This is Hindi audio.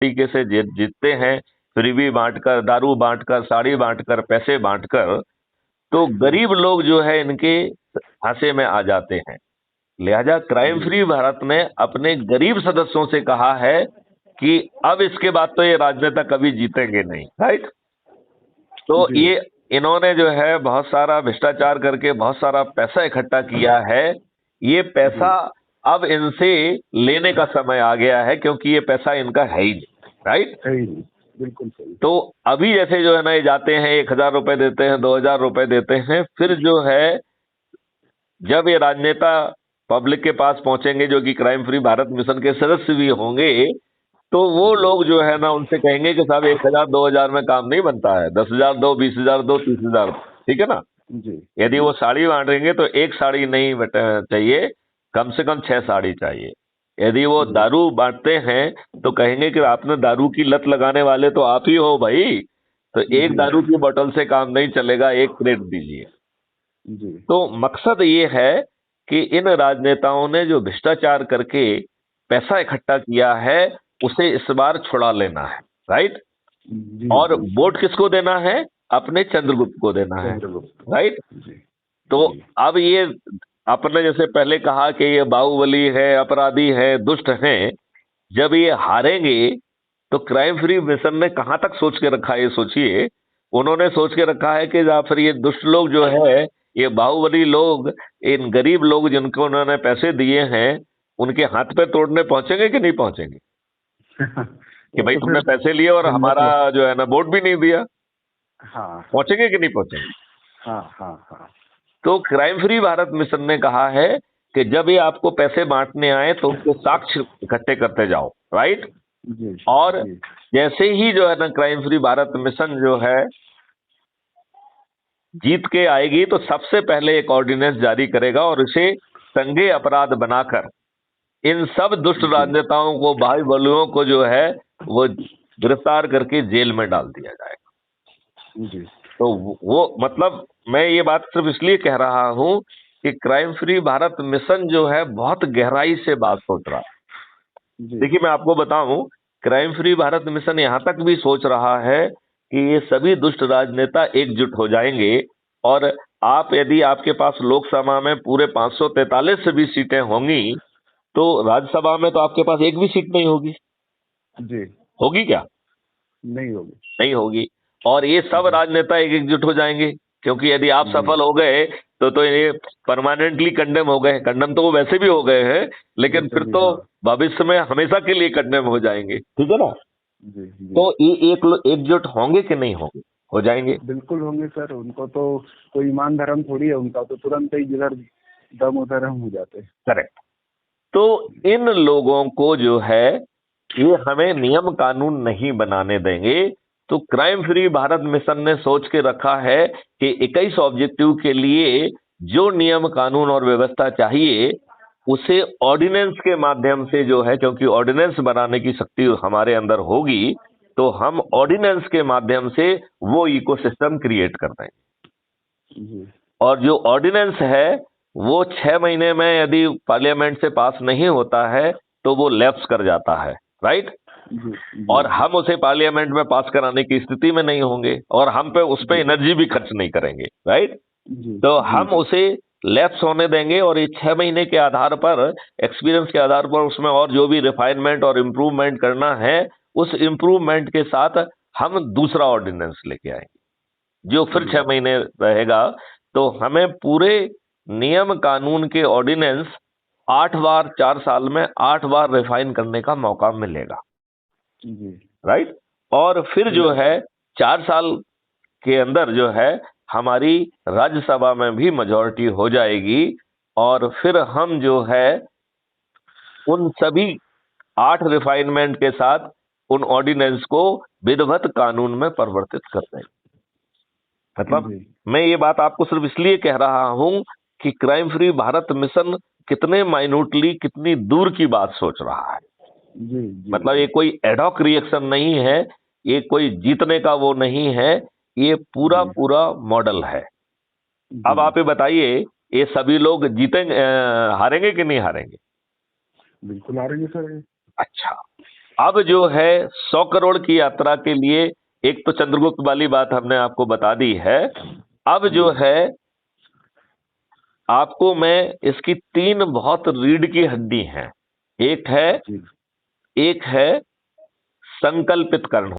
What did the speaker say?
तरीके से जीतते हैं, फ्रीबी बांटकर, दारू बांटकर, साड़ी बांटकर, पैसे बांटकर, तो गरीब लोग जो है इनके हाथे में आ जाते हैं। लिहाजा क्राइम फ्री भारत ने अपने गरीब सदस्यों से कहा है कि अब इसके बाद तो ये राजनेता कभी जीतेंगे नहीं, राइट। तो जी। ये इन्होंने जो है बहुत सारा भ्रष्टाचार करके बहुत सारा पैसा इकट्ठा किया है। ये पैसा अब इनसे लेने का समय आ गया है, क्योंकि ये पैसा इनका है ही नहीं, राइट। है ही नहीं, बिल्कुल सही। तो अभी जैसे जो है ना, ये जाते हैं 1,000 रुपए देते हैं, 2,000 रुपए देते हैं, फिर जो है जब ये राजनेता पब्लिक के पास पहुंचेंगे, जो कि क्राइम फ्री भारत मिशन के सदस्य भी होंगे, तो वो लोग जो है ना उनसे कहेंगे कि साहब 1,000 2,000 में काम नहीं बनता है, 10,000 दो, 20,000 दो, 30,000, ठीक है ना। जी। यदि वो साड़ी बांटेंगे तो एक साड़ी नहीं चाहिए, कम से कम 6 साड़ी चाहिए। यदि वो दारू बांटते हैं तो कहेंगे कि आपने दारू की लत लगाने वाले तो आप ही हो भाई, तो एक दारू की बोतल से काम नहीं चलेगा, एक क्रेट दीजिए। जी। तो मकसद ये है कि इन राजनेताओं ने जो भ्रष्टाचार करके पैसा इकट्ठा किया है उसे इस बार छुड़ा लेना है, राइट। जी। और जी। वोट किसको देना है? अपने चंद्रगुप्त को देना है, चंद्रगुप्त। राइट। जी। तो जी। अब ये आपने जैसे पहले कहा कि ये बाहुबली है, अपराधी है, दुष्ट हैं, जब ये हारेंगे तो क्राइम फ्री मिशन ने कहां तक सोच के रखा है, ये सोचिए। उन्होंने सोच के रखा है कि या फिर ये दुष्ट लोग जो है, ये बाहुबली लोग, इन गरीब लोग जिनको उन्होंने पैसे दिए हैं, उनके हाथ पे तोड़ने पहुंचेंगे कि नहीं पहुंचेंगे? कि वो भाई तो तुमने फिर पैसे लिए और हिम्मत हमारा है। जो है ना वोट भी नहीं दिया। हाँ। पहुंचेंगे कि नहीं पहुंचेंगे? हाँ। हाँ। हाँ। तो क्राइम फ्री भारत मिशन ने कहा है कि जब ये आपको पैसे बांटने आए तो उसके साक्ष्य इकट्ठे करते जाओ, राइट। जी। और जी। जैसे ही जो है ना क्राइम फ्री भारत मिशन जो है जीत के आएगी, तो सबसे पहले एक ऑर्डिनेंस जारी करेगा और इसे संज्ञेय अपराध बनाकर इन सब दुष्ट जी। राजनेताओं को, भाई बलुओं को जो है वो गिरफ्तार करके जेल में डाल दिया जाएगा। जी। तो वो मतलब मैं ये बात सिर्फ इसलिए कह रहा हूं कि क्राइम फ्री भारत मिशन जो है बहुत गहराई से बात सोच रहा है। जी। देखिए मैं आपको बताऊं, क्राइम फ्री भारत मिशन यहां तक भी सोच रहा है कि ये सभी दुष्ट राजनेता एकजुट हो जाएंगे, और आप यदि आपके पास लोकसभा में पूरे 543 से भी सीटें होंगी, तो राज्यसभा में तो आपके पास एक भी सीट नहीं होगी। जी। होगी क्या? नहीं होगी। नहीं होगी। और ये सब राजनेता एकजुट हो जाएंगे, क्योंकि यदि आप जी। सफल हो गए तो ये परमानेंटली कंडेम हो गए। कंडेम तो वो वैसे भी हो गए हैं, लेकिन वैसे फिर भी। तो हाँ। भविष्य में हमेशा के लिए कंडेम हो जाएंगे, ठीक है ना। जी। जी। तो ये एकजुट होंगे कि नहीं होंगे? हो जाएंगे। बिल्कुल होंगे सर, उनको तो कोई ईमान धर्म थोड़ी है, उनका तो तुरंत ही जिधर दम उधर हम हो जाते हैं। करेक्ट। तो इन लोगों को जो है, ये हमें नियम कानून नहीं बनाने देंगे। तो क्राइम फ्री भारत मिशन ने सोच के रखा है कि 21 ऑब्जेक्टिव के लिए जो नियम कानून और व्यवस्था चाहिए उसे ऑर्डिनेंस के माध्यम से जो है, क्योंकि ऑर्डिनेंस बनाने की शक्ति हमारे अंदर होगी, तो हम ऑर्डिनेंस के माध्यम से वो इकोसिस्टम क्रिएट कर देंगे। जी। और जो ऑर्डिनेंस है वो 6 महीने में यदि पार्लियामेंट से पास नहीं होता है तो वो लैप्स कर जाता है, राइट। जी। और जी। हम उसे पार्लियामेंट में पास कराने की स्थिति में नहीं होंगे, और हम पे उस पे जी। एनर्जी भी खर्च नहीं करेंगे, राइट। जी। तो जी। हम उसे लैप्स होने देंगे, और ये 6 महीने के आधार पर, एक्सपीरियंस के आधार पर उसमें और जो भी रिफाइनमेंट और इम्प्रूवमेंट करना है, उस इम्प्रूवमेंट के साथ हम दूसरा ऑर्डिनेंस लेके आएंगे जो फिर 6 महीने रहेगा। तो हमें पूरे नियम कानून के ऑर्डिनेंस 8 बार, 4 साल में 8 बार रिफाइन करने का मौका मिलेगा, जी। राइट। और फिर जो बिल्कुल। है 4 साल के अंदर जो है हमारी राज्यसभा में भी मेजॉरिटी हो जाएगी, और फिर हम जो है उन सभी 8 रिफाइनमेंट के साथ उन ऑर्डिनेंस को विधिवत कानून में परिवर्तित कर देंगे। मतलब जी। मैं ये बात आपको सिर्फ इसलिए कह रहा हूं कि क्राइम फ्री भारत मिशन कितने माइन्यूटली, कितनी दूर की बात सोच रहा है। जी। जी। मतलब ये कोई एडॉक रिएक्शन नहीं है, ये कोई जीतने का वो नहीं है, ये पूरा जी। पूरा मॉडल है। अब जी। आप ये बताइए, ये सभी लोग जीतेंगे, हारेंगे कि नहीं हारेंगे? बिल्कुल आ रही है सर ये। अच्छा, अब जो है 100 करोड़ की यात्रा के लिए एक तो चंद्रगुप्त वाली बात हमने आपको बता दी है। अब जो है आपको मैं इसकी 3 बहुत रीढ़ की हड्डी हैं। एक है जी। संकल्पित कर्ण